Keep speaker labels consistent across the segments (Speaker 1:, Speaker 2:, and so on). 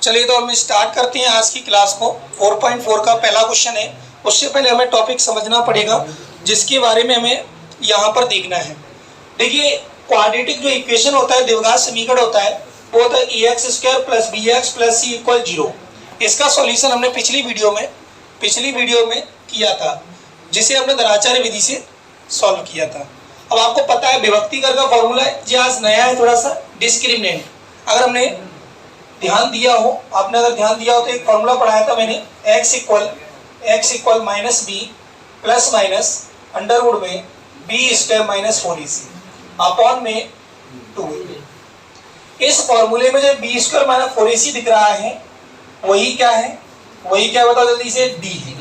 Speaker 1: चलिए तो हम स्टार्ट करते हैं आज की क्लास को। 4.4 का पहला क्वेश्चन है। उससे पहले हमें टॉपिक समझना पड़ेगा जिसके बारे में हमें यहाँ पर देखना है। देखिए, क्वाड्रेटिक जो इक्वेशन होता है, द्विघात समीकरण होता है, वो होता है ax² + bx + c = 0। इसका सॉल्यूशन हमने पिछली वीडियो में किया था, जिसे हमने दराचार्य विधि से सॉल्व किया था। अब आपको पता है विभक्ति कर का फॉर्मूला है, जो आज नया है थोड़ा सा, डिस्क्रिमिनेंट। अगर हमने ध्यान दिया हो, आपने अगर ध्यान दिया हो तो एक फॉर्मूला पढ़ाया था मैंने, x = -b plus minus under root में b² - 4ac अपॉन में 2a। इस फॉर्मूले में जो b² - 4ac दिख रहा है वही क्या है, बताओ जल्दी से, d है।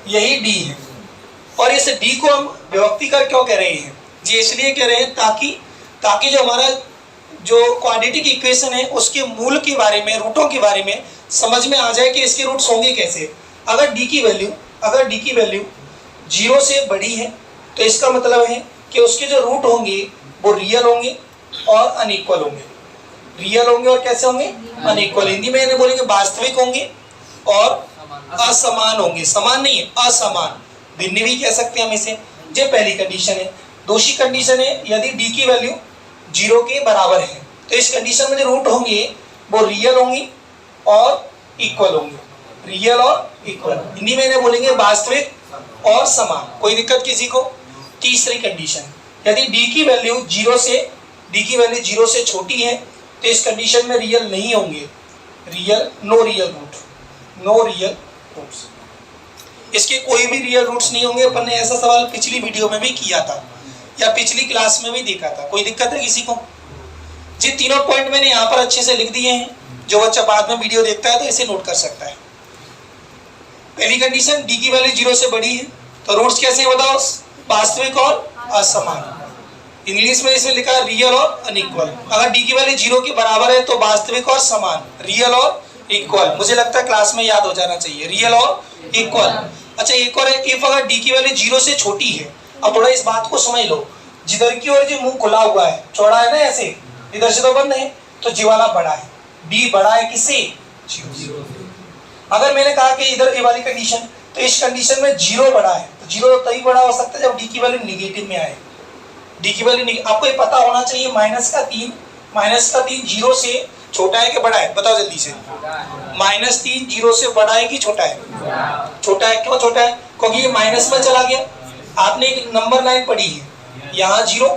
Speaker 1: यही d है। और इस d को हम विभक्ति कर क्यों कह रहे हैं जी? इसलिए कह रहे हैं ताकि जो हमारा जो क्वाड्रेटिक इक्वेशन है उसके मूल के बारे में, रूटों के बारे में समझ में आ जाए कि इसके रूट्स होंगे कैसे। अगर d की वैल्यू 0 से बड़ी है तो इसका मतलब है कि उसके जो रूट होंगे वो रियल होंगे और अनइक्वल होंगे। रियल होंगे और कैसे होंगे? अनइक्वल। हिंदी में इन्हें बोलेंगे वास्तविक होंगे और असमान होंगे। समान नहीं है, असमान, भिन्न भी कह सकते हैं हम इसे। ये पहली कंडीशन है। दूसरी कंडीशन है, यदि d की वैल्यू 0 के बराबर है तो इस कंडीशन में जो रूट होंगे वो रियल होंगे और इक्वल होंगे। रियल और इक्वल, हिंदी में इन्हें बोलेंगे वास्तविक और समान। कोई दिक्कत किसी को? तीसरी कंडीशन, यदि d की वैल्यू 0 से छोटी है तो इस कंडीशन में रियल नहीं होंगे। नो रियल रूट्स, इसके कोई भी रियल रूट्स नहीं होंगे। अपन ने ऐसा सवाल पिछली वीडियो में भी किया था या पिछली क्लास में भी देखा था। कोई दिक्कत है किसी को? जी, तीनों पॉइंट मैंने यहाँ पर अच्छे से लिख दिए हैं। जो बच्चा बाद में वीडियो देखता है तो इसे नोट कर सकता है। पहली कंडीशन, d की वैल्यू 0 से बड़ी है तो रूट्स कैसे हैं बताओ? वास्तविक और असमान। इंग्लिश में इसमें लिखा है रियल और अनइक्वल। अगर d की वैल्यू 0 के बराबर है तो वास्तविक और समान, रियल और इक्वल। मुझे लगता है क्लास में याद हो जाना चाहिए, रियल और इक्वल। अच्छा, एक और है, इफ अगर d की वैल्यू 0 से छोटी है। अब थोड़ा इस बात को समझ लो, जिधर की ओर जो मुंह खुला हुआ है, चौड़ा है ना ऐसे, इधर से तो बंद है, तो जी वाला बड़ा है। d बड़ा है किससे? 0। अगर मैंने कहा कि इधर ये वाली कंडीशन, तो इस कंडीशन में 0 बड़ा है, तो 0 तभी बड़ा हो सकता है जब d की वैल्यू निगेटिव में आए। d की वैल्यू, आपको ये पता होना चाहिए, -3 0 से छोटा है कि बड़ा है? बताओ जल्दी से। -3 0 से बड़ा है कि छोटा है? छोटा है। क्यों छोटा है? क्योंकि ये माइनस में चला गया। आपने एक नंबर लाइन पढ़ी है, यहाँ 0,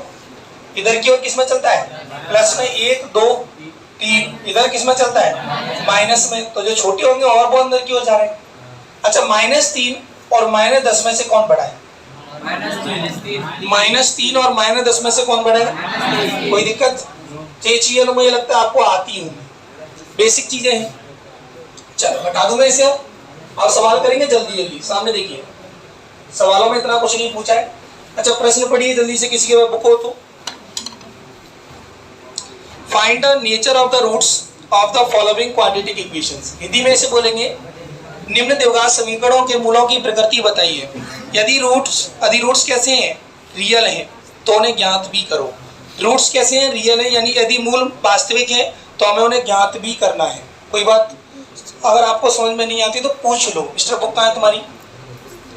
Speaker 1: इधर की ओर किस में चलता है? प्लस में। 1 2 3 इधर किस में चलता है? माइनस में। तो जो छोटे होंगे और वो अंदर की ओर जा रहे हैं। अच्छा, -3 और -10 में से कौन बड़ा है? -3 और -10 में से कौन बड़ा है? कोई दिक्कत? ये चीजें तो मुझे लगता है आपको आती हूँ, बेसिक चीजें हैं। चलो बता दूं मैं इसे। अब सवाल करेंगे जल्दी। सामने देखिए, सवालों में इतना कुछ नहीं पूछा है। अच्छा, प्रश्न पढ़िए जल्दी से, किसी के बुक हो तो। Find the nature of the roots of the following quadratic equations. Hindi में इसे बोलेंगे, निम्न द्विघात समीकरणों के मूलों की प्रकृति बताइए। यदि रूट्स कैसे हैं? रियल हैं, तो उन्हें ज्ञात भी करो। रूट्स कैसे हैं? रियल है, यानी यदि मूल वास्तविक है तो हमें उन्हें ज्ञात भी करना है। कोई बात अगर आपको समझ में नहीं आती तो पूछ लो। मिस्टर बुक कहाँ है तुम्हारी?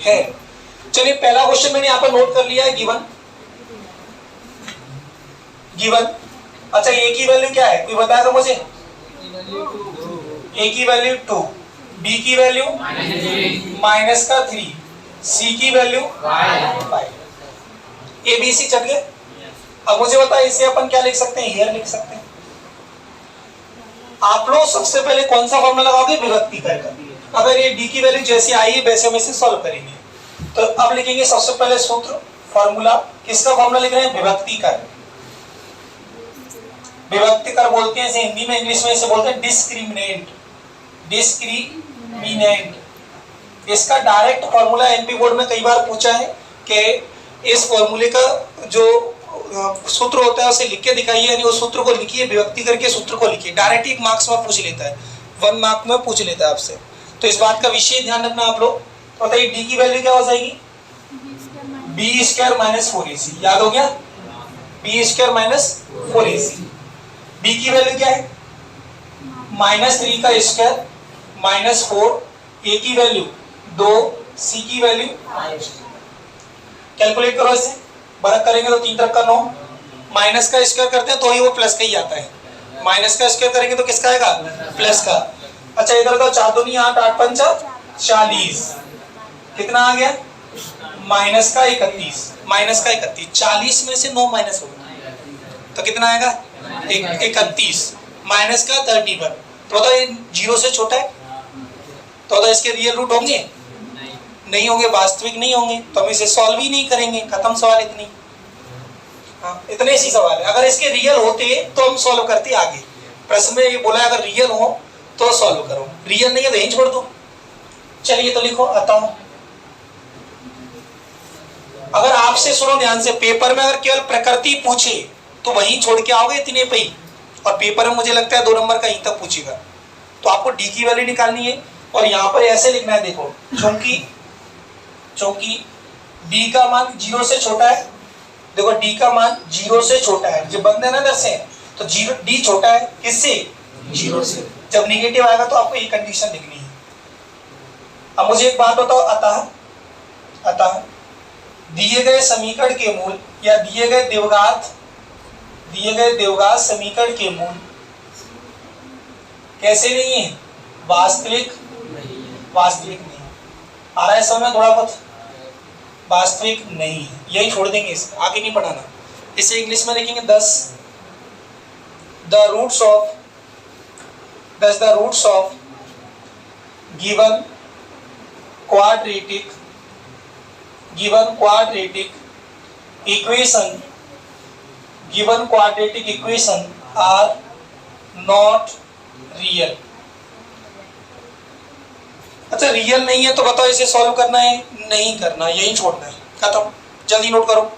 Speaker 1: है। चलिए, पहला क्वेश्चन मैंने यहाँ पर नोट कर लिया है, गिवन। अच्छा, a की वैल्यू क्या है? कोई बताया तो मुझे। a की वैल्यू 2, b की वैल्यू -3, c की वैल्यू 5। a b c चल गए। अब मुझे बताया, इसे अपन क्या लिख सकते हैं? हियर लिख सकते हैं। आप लोग सबसे पहले कौन सा फॉर्मूला लगाओगे? विभक्ति कर। अगर ये d की वैल्यू जैसे आई है वैसे हम इसे सॉल्व करेंगे। तो अब लिखेंगे सबसे पहले सूत्र, फॉर्मूला। किसका फॉर्मूला लिख रहे हैं? विभक्ति कर बोलते हैं इसे हिंदी में। इंग्लिश में इसे बोलते हैं डिस्क्रिमिनेंट। इसका डायरेक्ट फॉर्मूला एमपी बोर्ड में कई बार पूछा है कि इस फॉर्मूले का जो सूत्र होता है उसे लिख के दिखाइए, यानी उस सूत्र को लिखिए, विभक्ति करके सूत्र को लिखिए। डायरेक्ट 1 मार्क्स में पूछ लेता है, 1 मार्क में पूछ लेता है आपसे। तो इस बात का विशेष ध्यान रखना आप लोग। तो बताइए d की वैल्यू क्या हो जाएगी? b² - 4ac। याद हो गया? b² - 4ac। b की वैल्यू क्या है? -3 का स्क्वायर -4, ए की वैल्यू 2, सी की वैल्यू कैलकुलेट करो इसे, बरक करेंगे तो 3 तक का 9, माइनस का स्क्वायर करते हैं तो ही वो प्लस का ही आता है, माइनस का स्क्वायर करेंगे तो किसका आएगा, प्लस का। अच्छा इधर का 4 दूनी 8, 8 पंचा 40, कितना आ गया, माइनस का 31, माइनस का 31, 40 में से 9 माइनस होगा तो कितना आएगा 31, माइनस का 31, तो बताओ ये 0 से छोटा है, तो बताओ इसके रियल रूट होंगे, नहीं होंगे, वास्तविक नहीं होंगे, तो हम इसे सॉल्व ही नहीं करेंगे, खत्म सवाल इतनी। हाँ इतने सी सवाल है, अगर इसके रियल होते तो हम सॉल्व करते आगे, प्रश्न में ये बोला है अगर रियल हो तो सॉल्व करो, रियल नहीं है तो यहीं छोड़ दो। चलिए तो लिखो आता हूं, अगर आपसे सुनो ध्यान से, पेपर में अगर केवल प्रकृति पूछे तो वहीं छोड़ के आओगे इतने पे ही, और पेपर में मुझे लगता है 2 नंबर का यहीं तक पूछेगा, तो आपको डी की वैल्यू निकालनी है और यहाँ पर ऐसे लिखना है, देखो चूंकि डी का मान 0 से छोटा है, देखो डी का मान 0 से छोटा है, जब बंद है ना इधर से तो 0 डी छोटा है किससे, 0 से, जब निगेटिव आएगा तो आपको ये कंडीशन लिखनी है। अब मुझे एक बात बताओ, अतः दिए गए समीकरण के मूल या दिए गए देवघात समीकरण के मूल कैसे नहीं है, वास्तविक नहीं, आ रहा है समय थोड़ा बहुत, वास्तविक नहीं है, यही छोड़ देंगे, इसे आगे नहीं बढ़ाना। इसे इंग्लिश में लिखेंगे the roots of given quadratic equation are not real। अच्छा रियल नहीं है तो बताओ इसे सॉल्व करना है, नहीं करना, यही छोड़ना है, खत्म। जल्दी नोट करो,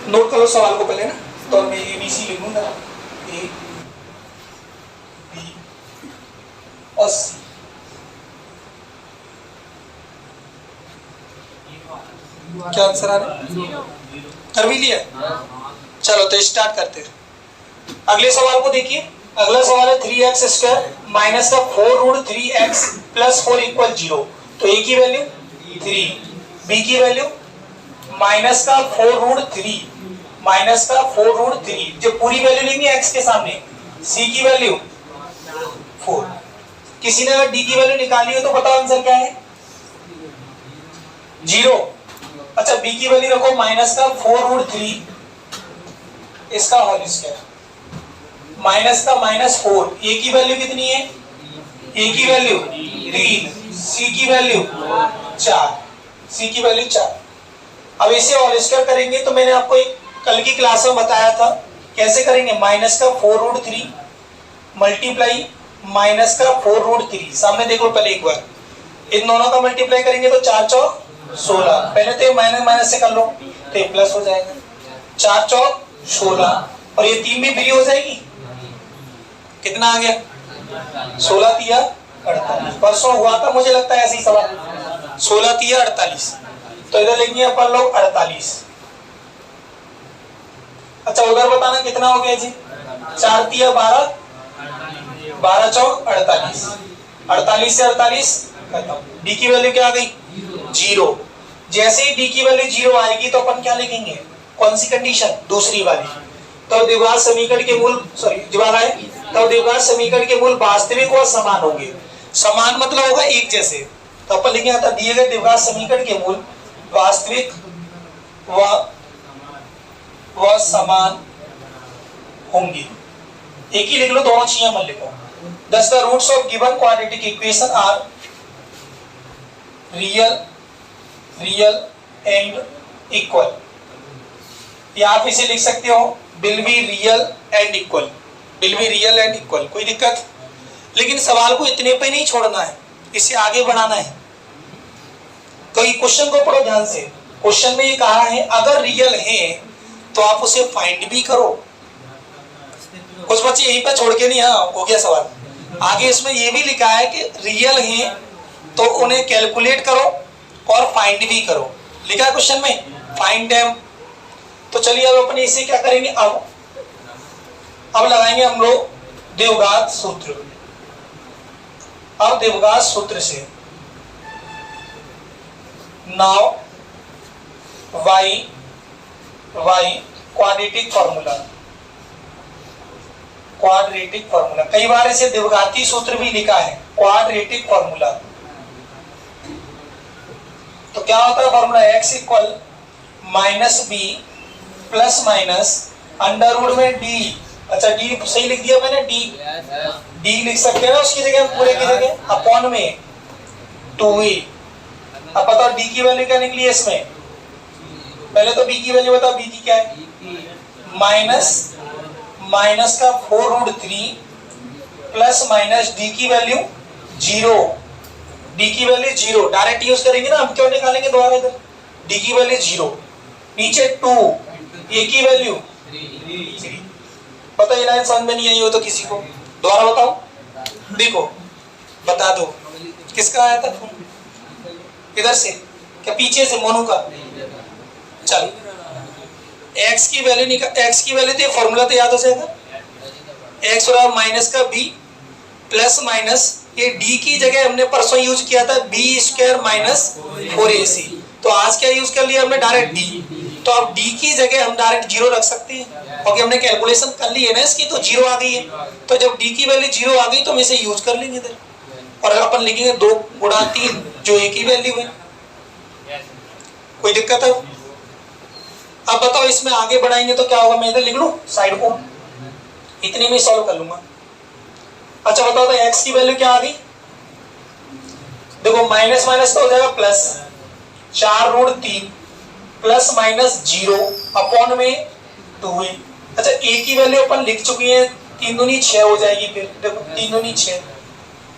Speaker 1: नोट करो सवाल को पहले ना, तो मैं ABC लिखूंगा, A B और C। क्या आंसर आ रहा है, कर भी लिया, चलो तो स्टार्ट करते हैं। अगले सवाल को देखिए, अगला सवाल है 3x स्क्वायर माइनस का 4 रूट 3x प्लस 4 इक्वल 0, तो a की वैल्यू 3, b की वैल्यू माइनस का 4 रूट 3, जो पूरी वैल्यू लेंगे x के सामने, c की वैल्यू 4। किसी ने अगर d की वैल्यू निकाली हो तो बताओ आंसर क्या है, 0। अच्छा b की वैल्यू रखो माइनस का 4 रूट 3 इसका होल स्क्वायर, माइनस का -4, ए की वैल्यू कितनी है, ए की वैल्यू 3, सी की वैल्यू 4, अब इसे होल स्क्वायर करेंगे तो मैंने आपको एक कल की क्लास में बताया था कैसे करेंगे, माइनस का 4 रूट 3 मल्टीप्लाई माइनस का 4 रूट 3, सामने देख लो पहले एक बार, इन दोनों का मल्टीप्लाई करेंगे तो 4 चौक 16, पहले तो माइनस से कर लो तो ये प्लस हो जाएगा, 4 चौक 16 और ये 3 भी फ्री हो जाएगी, कितना आ गया 16 तिया 48, परसों हुआ था मुझे लगता है ऐसे ही सवाल, 16 तिया 48, तो इधर लिखेंगे अपन लोग 48। अच्छा उधर बताना कितना हो गया जी, 4 तिया 12, 12 चौक 48, 48 से 48 खत्म, डी की वैल्यू क्या आ गई 0। जैसे ही डी की वैल्यू 0 आएगी तो अपन क्या लिखेंगे, कौन सी कंडीशन, दूसरी वाली, तो द्विघात समीकरण के मूल तो द्विघात समीकरण के मूल वास्तविक व समान होंगे, समान मतलब होगा एक जैसे, तो अपन लिखेंगे दिए गए द्विघात समीकरण के मूल वास्तविक व समान होंगे, एक ही लिख लो, दोनों चीजें मत लिखो। Thus the roots of given quadratic equation are real and equal, या आप इसे लिख सकते हो will be real and equal, कोई दिक्कत, लेकिन सवाल को इतने पे नहीं छोड़ना है, इसे आगे बढ़ाना है। कोई क्वेश्चन को पढ़ो ध्यान से, क्वेश्चन में ये कहा है अगर रियल है तो आप उसे फाइंड भी करो, कुछ बच्चे यहीं पे छोड़ के नहीं, हाँ हो गया सवाल, आगे इसमें ये भी लिखा है कि रियल है तो उन्हें कैलकुलेट करो और फाइंड भी करो, लिखा है क्वेश्चन में फाइंड देम। तो चलिए अब अपने इसे क्या करेंगे, अब अब लगाएंगे हम लोग देवघात सूत्र। अब देवघात सूत्र से now y quadratic formula, quadratic formula, कई बार इसे देवघाती सूत्र भी लिखा है, क्वाड्रेटिक फॉर्मूला। तो क्या होता है formula, x equal minus B plus minus under root में डी, अच्छा डी सही लिख दिया मैंने, डी लिख सकते हैं ना उसकी जगह, पूरे की जगह, अपॉन में 2a। अब बताओ डी की वैल्यू क्या निकली है इसमें, पहले तो बी की वैल्यू बताओ, बी की क्या है, माइनस का 4√3 प्लस माइनस डी की वैल्यू 0, डी की वैल्यू 0, डायरेक्ट यूज करेंगे ना, हम क्यों निकालेंगे दोबारा इधर, डी की वैल्यू 0, नीचे 2, ए की वैल्यू 3। पता ये लाइन समझ में नहीं आई हो तो किसी को दोबारा बताओ, देखो बता दो किसका आया था फोन, इधर से क्या पीछे से, मोनू का। चलो x की वैल्यू तो फॉर्मूला तो याद हो जाएगा, x बराबर माइनस का b प्लस माइनस ये d की जगह हमने परसों यूज किया था b² माइनस 4ac, तो आज क्या यूज कर लिया हमने, डायरेक्ट d। तो अब d की जगह हम डायरेक्ट 0 रख सकते हैं, क्योंकि हमने कैलकुलेशन कर ली है ना इसकी, तो 0 आ गई है। तो जब d की वैल्यू 0 आ गई तो हम इसे यूज कर लेंगे इधर, और अपन लिखेंगे 2 गुणा 3 जो a की वैल्यू है। कोई दिक्कत है? अब बताओ इसमें आगे बढ़ाएंगे तो क्या होगा, मैं इधर लिख लूं साइड को, इतने में सॉल्व कर लूंगा। अच्छा बताओ तो x की वैल्यू क्या आ गई, देखो माइनस माइनस तो हो जाएगा प्लस, 4√3 प्लस माइनस 0 अपॉन में 2a। अच्छा a की वैल्यू अपन लिख चुकी है, 3 दूनी 6 हो जाएगी, फिर देखो 3 दूनी 6।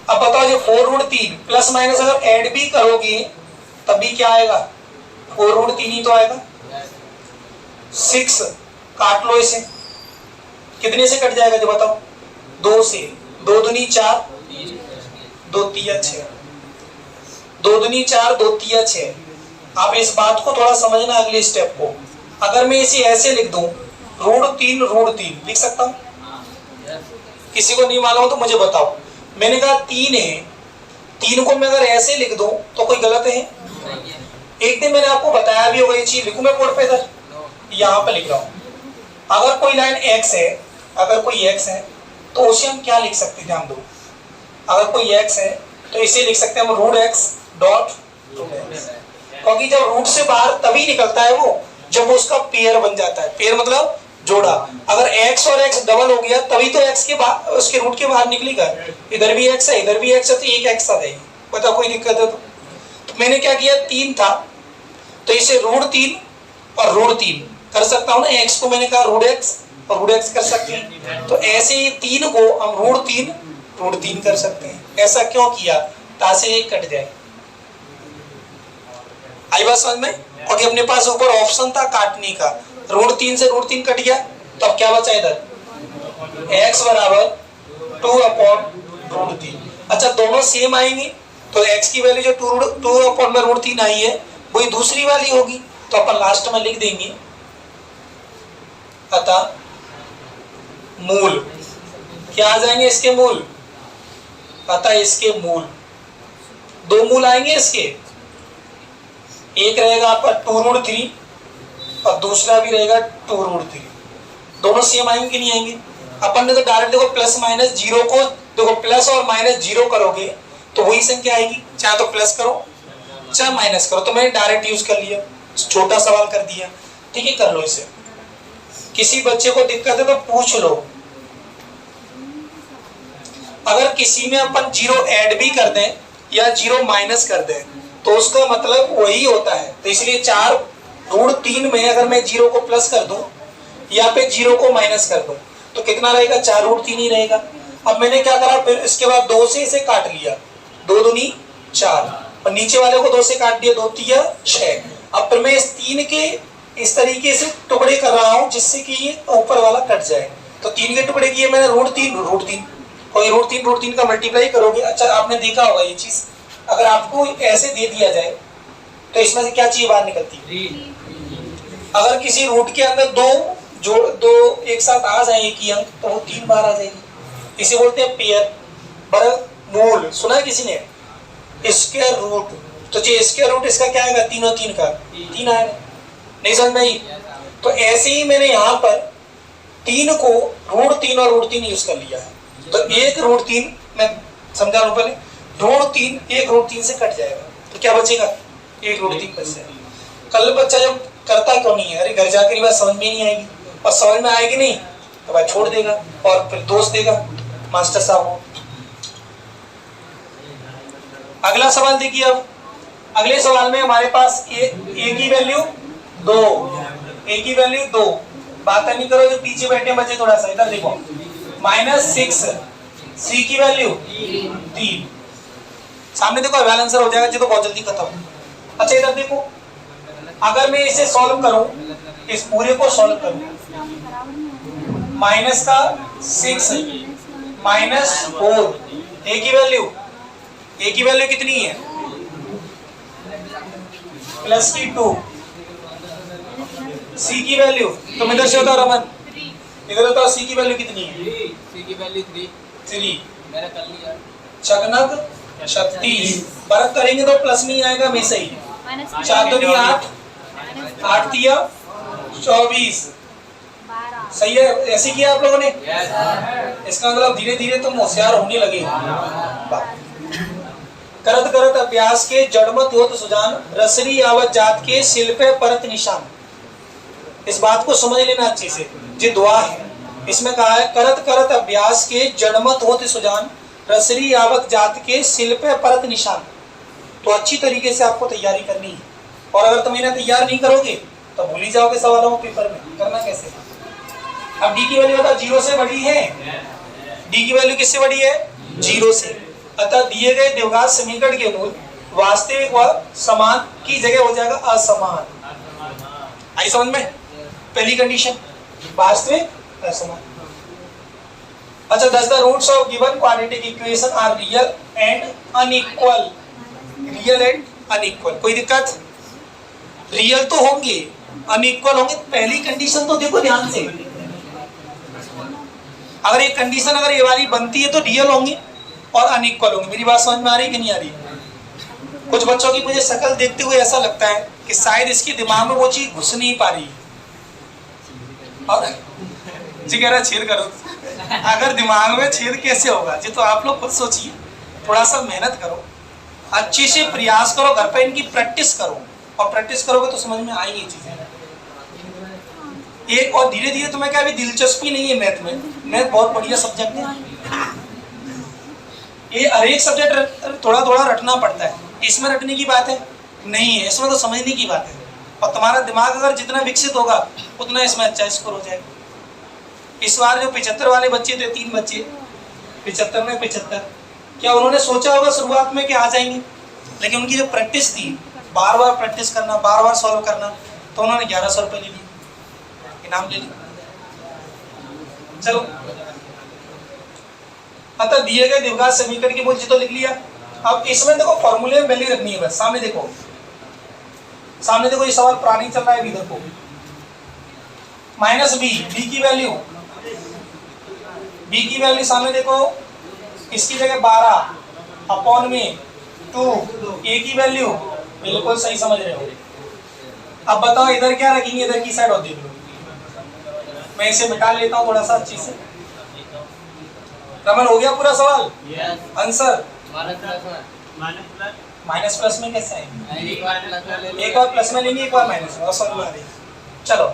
Speaker 1: अब बताओ जो 4√3 प्लस माइनस अगर ऐड भी करोगे तब भी क्या आएगा, 4√3 ही तो आएगा। 6 काट लो इसे, कितने से कट जाएगा जो बताओ, 2 से, 2 दूनी 4, 2 तिया 6, 2 दूनी 4, 2 तिया 6। आप इस बात को थोड़ा समझना अगले स्टेप को, अगर मैं इसे ऐसे लिख दूं √3 लिख सकता हूं, किसी को नहीं मालूम तो मुझे बताओ। मैंने कहा 3 है, 3 को मैं अगर ऐसे लिख दूं तो कोई गलत है? एक दिन मैंने आपको बताया भी होगा ये चीज, लिखूं मैं बोर्ड पे, इधर यहाँ पे लिख रहा हूं। अगर कोई लाइन x है, अगर कोई x है तो उसे हम क्या लिख सकते हैं, ध्यान दो, अगर कोई x है तो इसे लिख सकते हैं हम √x डॉट, क्योंकि जब रूट से बाहर तभी निकलता है वो जब उसका पेयर बन जाता है, पेयर मतलब जोड़ा। अगर x और x डबल हो गया तभी तो x के उसके रूट के बाहर निकलेगा, इधर भी x है इधर भी x है तो एक x आ जाएगी। बताओ कोई दिक्कत है तो मैंने क्या किया, 3 था तो इसे √3 और √3 कर सकता हूं ना, x को मैंने कहा √x और √x कर सकते हैं, तो ऐसे ही 3 को हम √3 कर सकते हैं। ऐसा क्यों किया, ताकि ये कट जाए। आई बात समझ में? क्योंकि अपने पास ऊपर ऑप्शन था काटने का, √3 से √3 कट गया, तो अब क्या बचा इधर, x बराबर 2/√3। अच्छा दोनों सेम आएंगे तो x की वैल्यू जो 2/√3 आई है वही दूसरी वाली होगी, तो अपन लास्ट में लिख देंगे अतः मूल, क्या आ जाएंगे इसके मूल, अतः इसके मूल 2 मूल आएंगे इसके, एक रहेगा आपका 2√3 और दूसरा भी रहेगा 2√3, दोनों सेम आएंगे कि नहीं आएंगे। अपन ने तो डायरेक्ट देखो प्लस माइनस 0 को देखो प्लस और माइनस 0 करोगे तो वही संख्या आएगी, चाहे तो प्लस करो चाहे माइनस करो, तो मैंने डायरेक्ट यूज कर लिया, छोटा सवाल कर दिया। ठीक है कर लो इसे, किसी बच्चे को दिक्कत है तो पूछ लो। अगर किसी में अपन 0 ऐड भी कर दें या 0 माइनस कर दें तो उसका मतलब वही होता है, तो इसलिए 4√3 में अगर मैं 0 को प्लस कर दूं या पे 0 को माइनस कर दूं तो कितना रहेगा, 4√3 ही रहेगा। अब मैंने क्या करा, फिर इसके बाद 2 से इसे काट लिया, 2 दूनी 4 और नीचे वाले को 2 से काट दिया, 2 तिया 6। अब फिर मैं इस 3 के इस तरीके से टुकड़े कर रहा हूं जिससे कि ये ऊपर वाला कट जाए, तो 3 के टुकड़े किए मैंने √3 और √3 का मल्टीप्लाई करोगे। अच्छा आपने देखा होगा ये चीज, अगर आपको ऐसे दे दिया जाए तो इसमें से क्या चीज बाहर निकलती है, अगर किसी रूट के अंदर 2 जो दो एक साथ आ जाए एक ही अंक तो वो 3 बार आ जाएगी, इसे बोलते हैं पेयर। वर्गमूल सुना है किसी ने? स्क्वायर रूट, तो जो स्क्वायर रूट इसका क्या आएगा? 3 और 3 का 3 आएगा। नहीं समझ में आई? तो ऐसे ही मैंने यहाँ पर 3 को √3 और √3 यूज कर लिया है, तो 1 √3 मैं समझा लूं पहले, √3 1 √3 से कट जाएगा तो क्या बचेगा? 1 √3 बच जाएगा। कल बच्चा जब करता क्यों नहीं है? अरे घर जाकर ये बात समझ में नहीं आएगी, और समझ में आएगी नहीं तो भाई छोड़ देगा और फिर दोष देगा मास्टर साहब को। अगला सवाल देखिए। अब अगले सवाल में हमारे पास ए की वैल्यू 2, ए की वैल्यू 2, बात नहीं करो जो पीछे बैठे बच्चे, थोड़ा सा इधर देखो, -6, सी की वैल्यू 3। सामने देखो अवेल आंसर हो जाएगा जी, तो बहुत जल्दी खत्म। अच्छा इधर देखो, अगर मैं इसे सॉल्व करूं, इस पूरे को सॉल्व करूं, -6 -4, ए की वैल्यू कितनी है? +2, सी की वैल्यू, तुम इधर से बताओ रमन, इधर बताओ सी की वैल्यू कितनी है?
Speaker 2: सी की वैल्यू 3 मैंने कर लिया।
Speaker 1: चकनक 36, फर्क करेंगे तो प्लस नहीं आएगा, हमेशा ही 4 दूनी 8, 8 तिया 24, सही है? ऐसे किया आप लोगों ने? इसका मतलब धीरे धीरे तुम होशियार होने लगे। करत करत अभ्यास के जड़मत होत सुजान, रसरी आवत जात के सिल पे परत निशान। इस बात को समझ लेना अच्छे से, ये दुआ है। इसमें कहा है करत करत अभ्यास के जड़मत होत सुजान, रसरी आवत जात के सिल पे परत निशान। तो अच्छी तरीके से आपको तैयारी करनी है, और अगर तुम इन्हें तैयार नहीं करोगे तो भूल ही जाओगे सवालों को पेपर में। करना कैसे? अब डी की वैल्यू बताओ 0 से बड़ी है, डी की वैल्यू किससे बड़ी है? 0 से। अतः दिए गए द्विघात समीकरण के मूल वास्तविक व समान की जगह हो जाएगा असमान। आई समझ में? पहली कंडीशन वास्तविक असमान। अच्छा, does the roots of given quadratic equation are real and unequal? Real and unequal, कोई दिक्कत? रियल तो होंगे, अनइक्वल होंगे। पहली कंडीशन तो देखो ध्यान से, अगर ये कंडीशन अगर ये वाली बनती है तो रियल होंगे और अनइक्वल होंगे। मेरी बात समझ में आ रही है कि नहीं आ रही? कुछ बच्चों की मुझे शक्ल देखते हुए ऐसा लगता है कि शायद इसके दिमाग में वो चीज घुस नहीं पा रही है, और जी कह रहा छेद करो। अगर दिमाग में छेद कैसे होगा जी, तो आप लोग खुद सोचिए, थोड़ा सा मेहनत करो, अच्छे से प्रयास करो, घर पे इनकी प्रैक्टिस करो, और प्रैक्टिस करोगे तो समझ में आएगी चीजें। एक और धीरे धीरे तुम्हें क्या अभी दिलचस्पी नहीं है मैथ में? मैथ बहुत बढ़िया सब्जेक्ट है, ये हर एक सब्जेक्ट थोड़ा थोड़ा रटना पड़ता है। इसमें रटने की बात है नहीं है, इसमें तो समझने की बात है। और तुम्हारा दिमाग अगर जितना विकसित होगा उतना इसमें अच्छा स्कोर हो जाएगा। इस बार जो 75 वाले बच्चे थे, 3 बच्चे 75 में 75, क्या उन्होंने सोचा होगा शुरुआत में कि आ जाएंगे? लेकिन उनकी जो प्रैक्टिस थी, बार बार प्रैक्टिस करना, बार बार सॉल्व करना, तो उन्होंने 1100 रुपये ले लिए, इनाम ले लिया। चलो, अतः दिए गए द्विघात समीकरण की मूल जी तो लिख लिया। अब इसमें देखो फॉर्मूले में वैल्यू रखनी है बस। सामने देखो, सामने देखो, ये सवाल पुरानी चल रहा है इधर को। -b, b की वैल्यू, b की वैल्यू सामने देखो, इसकी जगह 12 अपॉन में 2, a की वैल्यू बिल्कुल सही समझ रहे हो। अब बताओ इधर क्या रखेंगे, इधर की साइड और देख लो। मैं इसे मिटा लेता हूँ थोड़ा सा अच्छी से। रमन हो गया पूरा सवाल? आंसर माइनस प्लस में कैसे आएंगे? एक बार प्लस में लेंगे, एक बार माइनस में, और समझ में आ रही है। चलो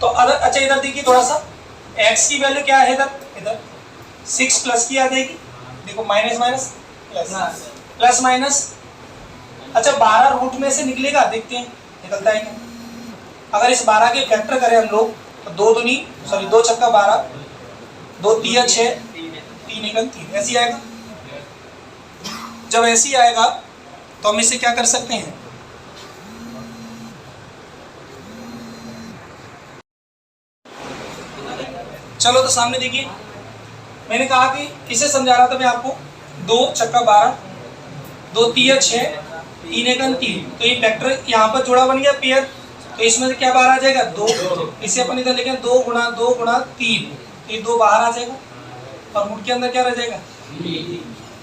Speaker 1: तो अगर अच्छा इधर देखिए थोड़ा सा, x की वैल्यू क्या है? इधर 6 प्लस की आ जाएगी, देखो minus minus plus, plus minus. अच्छा 12 रूट में से निकलेगा, देखते हैं निकलता है क्या। अगर इस 12 के फैक्टर करें हम लोग तो 2 छक्का 12, 2 तिया 6, 3 एकम 3, ऐसी आएगा। जब ऐसी आएगा तो हम इसे क्या कर सकते हैं? चलो तो सामने देखिए, मैंने कहा कि इसे समझा रहा था मैं आपको। 2 छक्का 12, 2 तिया 6, 3 एकम 3, तो ये फैक्टर यहाँ पर जोड़ा बन गया पेयर। तो इसमें से क्या बाहर आ जाएगा 2, इसे अपन इधर लिखें 2 गुणा 3, ये 2 बाहर आ जाएगा और रूट के अंदर क्या रह जाएगा,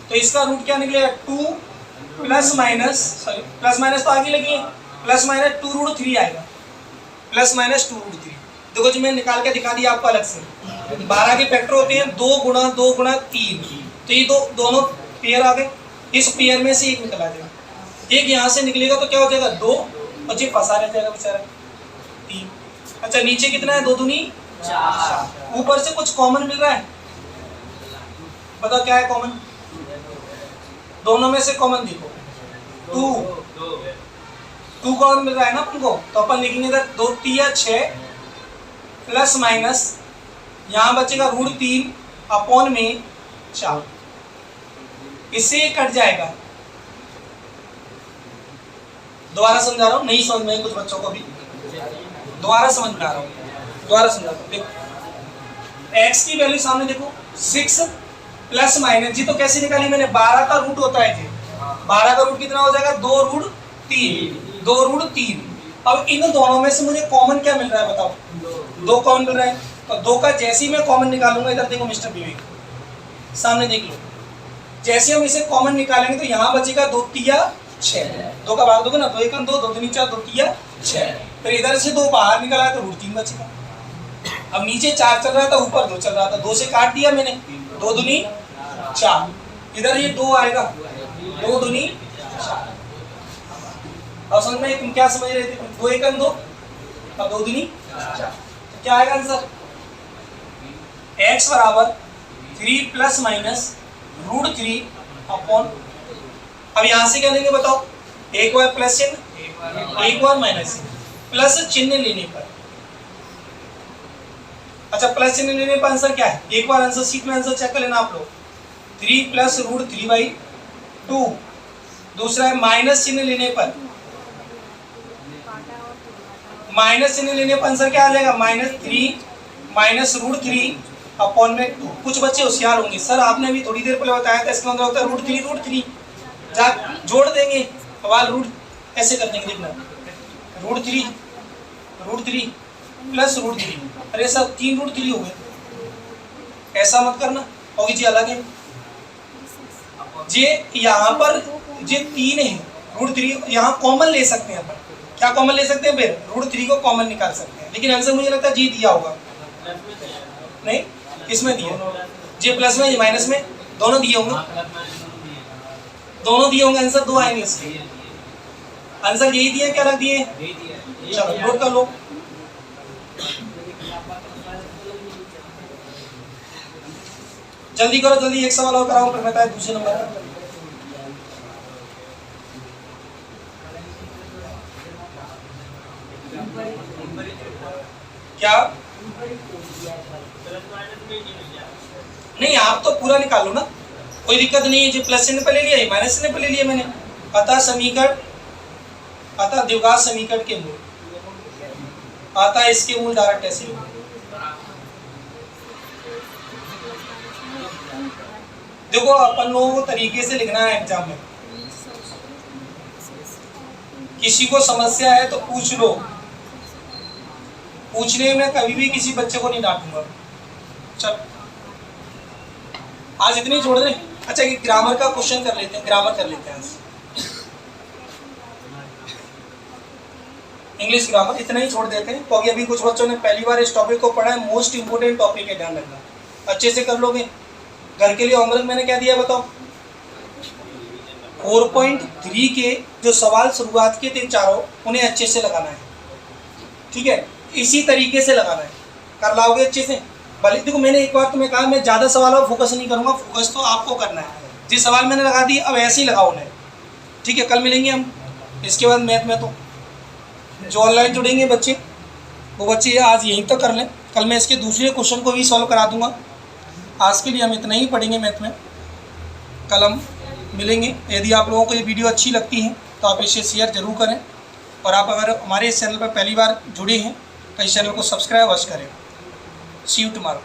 Speaker 1: तो इसका रूट क्या निकलेगा 2 प्लस माइनस तो आगे लगी है, प्लस माइनस 2 रूट 3 आएगा, प्लस माइनस 2 रूट 3। देखो जी मैंने निकाल के दिखा दिया आपको अलग से। 12 के फैक्टर होते हैं 2 गुणा 3, तो ये दोनों पेयर आ गए, इस पेयर में से एक निकल आ जाएगा, एक यहाँ से निकलेगा तो क्या हो जाएगा 2 और जी फंसा रह जाएगा बेचारा 3। अच्छा नीचे कितना है 2 दूनी 4, ऊपर से कुछ कॉमन मिल रहा है, बताओ क्या है कॉमन, दोनों में से कॉमन देखो 2 कॉमन मिल रहा है ना अपन को, तो अपन लिखेंगे इधर 2 3 6 प्लस माइनस यहाँ बचेगा रूट 3 अपॉन में 4, इससे कट जाएगा। दोबारा समझा रहा हूँ, नहीं समझ में कुछ बच्चों को भी दोबारा समझ में आ रहा हूँ, दोबारा समझा रहा हूँ। देखो x की वैल्यू सामने देखो 6 प्लस माइनस जी, तो कैसे निकाली मैंने, 12 का रूट होता है जी, 12 का रूट कितना हो जाएगा 2 रूट 3। अब इन दोनों में से मुझे कॉमन क्या मिल रहा है बताओ, 2 कॉमन मिल रहा है, तो 2 का जैसे ही मैं कॉमन निकालूंगा, इधर देखो मिस्टर विवेक सामने देख लो, जैसे हम इसे कॉमन निकालेंगे तो यहाँ बचेगा 2 3 6, 2 का भाग दोगे ना 2 1 2, 2 3 4, 2 3 6, फिर इधर से 2 बाहर निकला है तो रूट 3 बचेगा। अब नीचे 4 चल रहा था, ऊपर 2 चल रहा था, 2 से काट दिया मैंने, 2 दूनी 4, इधर ये 2 आएगा, 2 दूनी 4। अब समझ में तुम क्या समझ रहे थे, 2 1 2 और 2 दूनी 4, क्या आएगा आंसर, x बराबर 3 प्लस माइनस रूट 3 अपॉन, अब यहां से क्या लेंगे बताओ, एक बार प्लस चिन्ह एक बार माइनस चिन्ह, प्लस चिन्ह लेने पर, अच्छा प्लस चिन्ह लेने पर आंसर क्या है, एक बार आंसर शीट में आंसर चेक कर लेना आप लोग, 3 प्लस रूट 3/2, दूसरा है माइनस चिन्ह लेने पर, माइनस चिन्ह लेने पर आंसर क्या आ जाएगा, -3 माइनस रूट 3 अपॉन में 2। कुछ बच्चे होशियार होंगे, सर आपने अभी थोड़ी देर पहले बताया था इसका मतलब होता है रूट 3 जा जोड़ देंगे, सवाल रूट ऐसे कर देंगे, देखना रूट 3 प्लस रूट 3, अरे सर 3 रूट 3 हो गए, ऐसा मत करना, होगी जी अलग है जी, यहाँ पर जी 3 है, रूट 3 यहाँ कॉमन ले सकते हैं अपन, क्या कॉमन ले सकते हैं, फिर रूट 3 को कॉमन निकाल सकते हैं, लेकिन आंसर मुझे लगता है जी दिया होगा, नहीं किसमें दिया जी, प्लस में माइनस में दोनों दिए होंगे, आंसर 2 आएंगे इसके, आंसर यही दिए क्या रख दिए, चलो नोट कर लो। जल्दी करो जल्दी, एक सवाल और कराओ फिर बताए दूसरे नंबर पर। क्या नहीं, आप तो पूरा निकाल लो ना, कोई दिक्कत नहीं है, जो प्लस चिन्ह पे ले लिया माइनस चिन्ह पे ले लिया मैंने, अतः द्विघात समीकरण के मूल, अतः इसके मूल डायरेक्ट ऐसे होंगे। देखो अपन लोगों को तरीके से लिखना है एग्जाम में, किसी को समस्या है तो पूछ लो, पूछने में कभी भी किसी बच्चे को नहीं डांटूंगा। चल आज इतने ही छोड़ दें। अच्छा ये ग्रामर का क्वेश्चन कर लेते हैं, ग्रामर कर लेते हैं, इंग्लिश ग्रामर इतना ही छोड़ देते हैं, क्योंकि अभी कुछ बच्चों ने पहली बार इस टॉपिक को पढ़ा है, मोस्ट इंपोर्टेंट टॉपिक है, ध्यान रखना, अच्छे से कर लोगे। घर के लिए होमवर्क मैंने क्या दिया बताओ, 4.3 के जो सवाल शुरुआत के थे चारों, उन्हें अच्छे से लगाना है, ठीक है, इसी तरीके से लगाना है, कर लाओगे अच्छे से। भले देखो मैंने एक बार तुम्हें कहा मैं ज़्यादा सवालों पर फोकस नहीं करूँगा, फोकस तो आपको करना है, जिस सवाल मैंने लगा दिए अब ऐसे ही लगाओ उन्हें, ठीक है। कल मिलेंगे हम, इसके बाद मैथ में तो जो ऑनलाइन जुड़ेंगे बच्चे, वो बच्चे आज यहीं तक कर लें, कल मैं इसके दूसरे क्वेश्चन को भी सॉल्व करा दूँगा। आज के लिए हम इतना ही पढ़ेंगे मैथ में, कल हम मिलेंगे। यदि आप लोगों को ये वीडियो अच्छी लगती है तो आप इसे शेयर ज़रूर करें, और आप अगर हमारे इस चैनल पर पहली बार जुड़े हैं तो इस चैनल को सब्सक्राइब अवश्य करें। सी यू टुमारो।